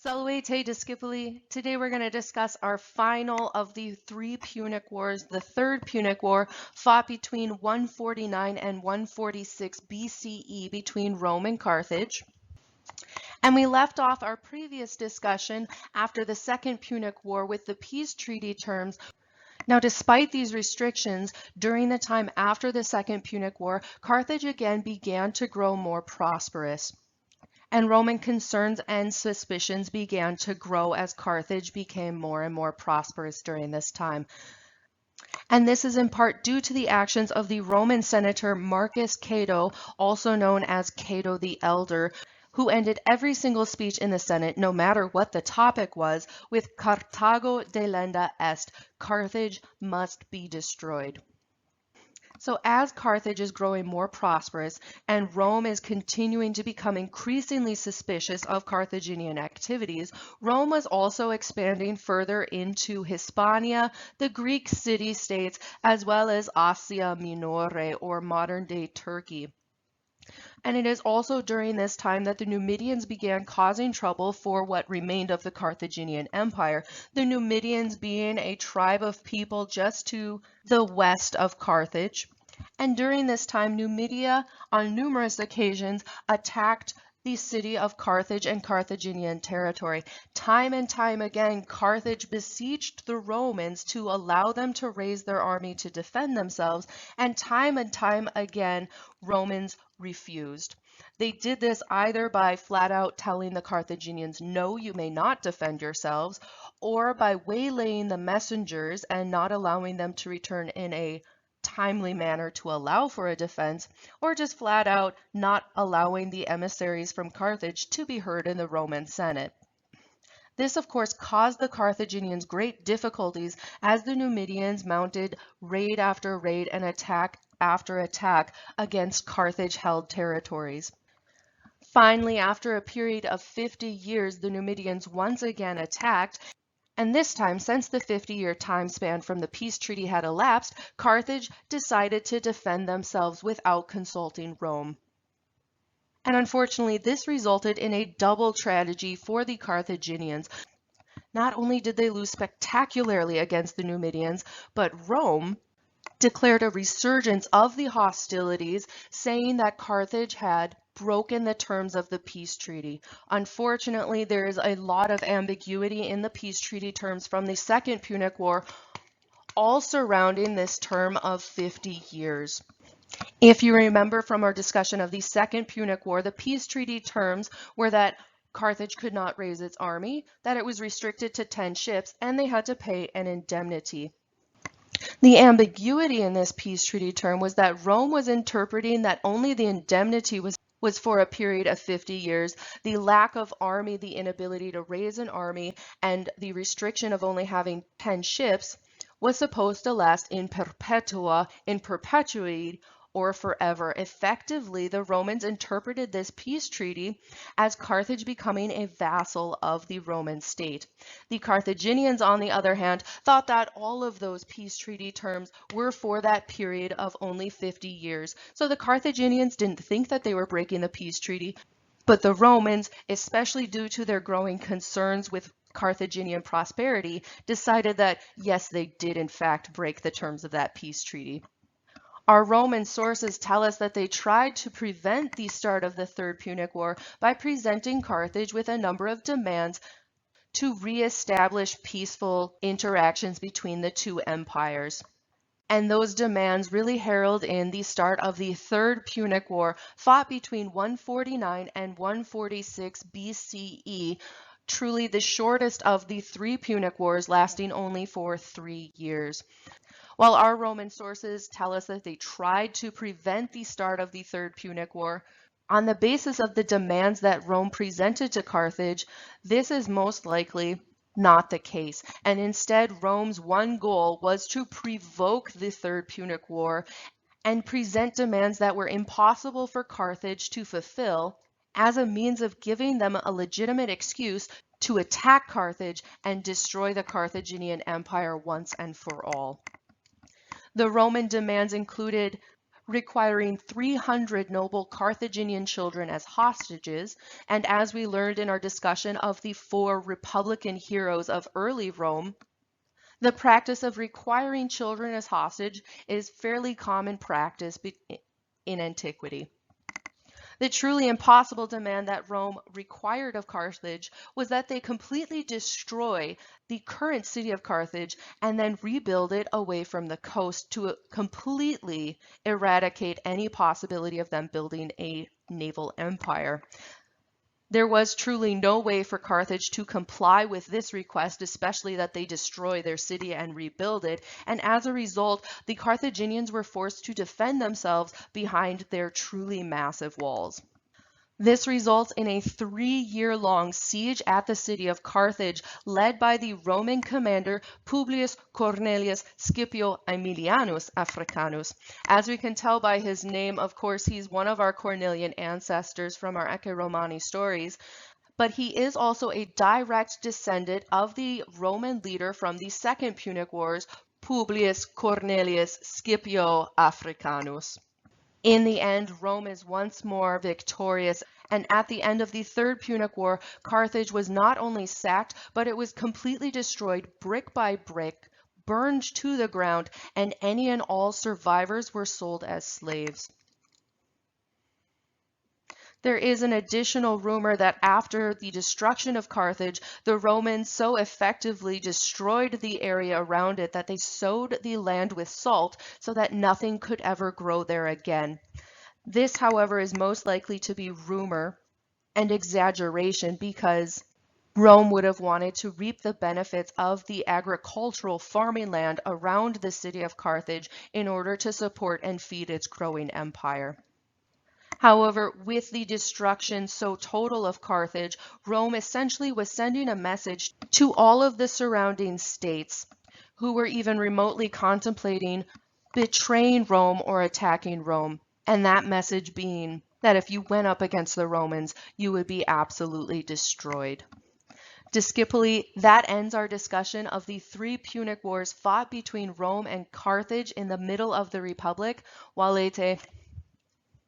Salve Discipuli. Today we're going to discuss our final of the three Punic Wars, the Third Punic War, fought between 149 and 146 BCE between Rome and Carthage. And we left off our previous discussion after the Second Punic War with the peace treaty terms. Now, despite these restrictions, during the time after the Second Punic War, Carthage again began to grow more prosperous. And Roman concerns and suspicions began to grow as Carthage became more and more prosperous during this time. And this is in part due to the actions of the Roman senator Marcus Cato, also known as Cato the Elder, who ended every single speech in the Senate, no matter what the topic was, with Carthago delenda est, Carthage must be destroyed. So as Carthage is growing more prosperous and Rome is continuing to become increasingly suspicious of Carthaginian activities, Rome was also expanding further into Hispania, the Greek city-states, as well as Asia Minore, or modern-day Turkey. And it is also during this time that the Numidians began causing trouble for what remained of the Carthaginian Empire, the Numidians being a tribe of people just to the west of Carthage. And during this time, Numidia, on numerous occasions, attacked the city of Carthage and Carthaginian territory. Time and time again, Carthage besieged the Romans to allow them to raise their army to defend themselves, and time again, Romans refused. They did this either by flat out telling the Carthaginians, no, you may not defend yourselves, or by waylaying the messengers and not allowing them to return in a timely manner to allow for a defense, or just flat out not allowing the emissaries from Carthage to be heard in the Roman Senate. This, of course, caused the Carthaginians great difficulties as the Numidians mounted raid after raid and attack after attack against Carthage-held territories. Finally, after a period of 50 years, the Numidians once again attacked. And this time, since the 50-year time span from the peace treaty had elapsed, Carthage decided to defend themselves without consulting Rome. And unfortunately, this resulted in a double tragedy for the Carthaginians. Not only did they lose spectacularly against the Numidians, but Rome declared a resurgence of the hostilities, saying that Carthage had broken the terms of the peace treaty. Unfortunately, there is a lot of ambiguity in the peace treaty terms from the Second Punic War, all surrounding this term of 50 years. If you remember from our discussion of the Second Punic War, the peace treaty terms were that Carthage could not raise its army, that it was restricted to 10 ships, and they had to pay an indemnity. The ambiguity in this peace treaty term was that Rome was interpreting that only the indemnity was for a period of 50 years. The lack of army, the inability to raise an army, and the restriction of only having 10 ships was supposed to last in perpetua, in perpetuity, or forever. Effectively, the Romans interpreted this peace treaty as Carthage becoming a vassal of the Roman state. The Carthaginians, on the other hand, thought that all of those peace treaty terms were for that period of only 50 years. So the Carthaginians didn't think that they were breaking the peace treaty, but the Romans, especially due to their growing concerns with Carthaginian prosperity, decided that yes, they did in fact break the terms of that peace treaty. Our Roman sources tell us that they tried to prevent the start of the Third Punic War by presenting Carthage with a number of demands to reestablish peaceful interactions between the two empires. And those demands really herald in the start of the Third Punic War, fought between 149 and 146 BCE, truly the shortest of the three Punic Wars, lasting only for 3 years. While our Roman sources tell us that they tried to prevent the start of the Third Punic War, on the basis of the demands that Rome presented to Carthage, this is most likely not the case. And instead, Rome's one goal was to provoke the Third Punic War and present demands that were impossible for Carthage to fulfill as a means of giving them a legitimate excuse to attack Carthage and destroy the Carthaginian Empire once and for all. The Roman demands included requiring 300 noble Carthaginian children as hostages, and as we learned in our discussion of the 4 republican heroes of early Rome, the practice of requiring children as hostage is fairly common practice in antiquity. The truly impossible demand that Rome required of Carthage was that they completely destroy the current city of Carthage and then rebuild it away from the coast to completely eradicate any possibility of them building a naval empire. There was truly no way for Carthage to comply with this request, especially that they destroy their city and rebuild it, and as a result, the Carthaginians were forced to defend themselves behind their truly massive walls. This results in a 3-year-long siege at the city of Carthage, led by the Roman commander Publius Cornelius Scipio Aemilianus Africanus. As we can tell by his name, of course, he's one of our Cornelian ancestors from our Ecce Romani stories, but he is also a direct descendant of the Roman leader from the Second Punic Wars, Publius Cornelius Scipio Africanus. In the end, Rome is once more victorious, and at the end of the Third Punic War, Carthage was not only sacked, but it was completely destroyed brick by brick, burned to the ground, and any and all survivors were sold as slaves. There is an additional rumor that after the destruction of Carthage, the Romans so effectively destroyed the area around it that they sowed the land with salt so that nothing could ever grow there again. This, however, is most likely to be rumor and exaggeration because Rome would have wanted to reap the benefits of the agricultural farming land around the city of Carthage in order to support and feed its growing empire. However, with the destruction so total of Carthage, Rome essentially was sending a message to all of the surrounding states who were even remotely contemplating betraying Rome or attacking Rome, and that message being that if you went up against the Romans, you would be absolutely destroyed. Discipuli, that ends our discussion of the 3 Punic Wars fought between Rome and Carthage in the middle of the Republic. Walete.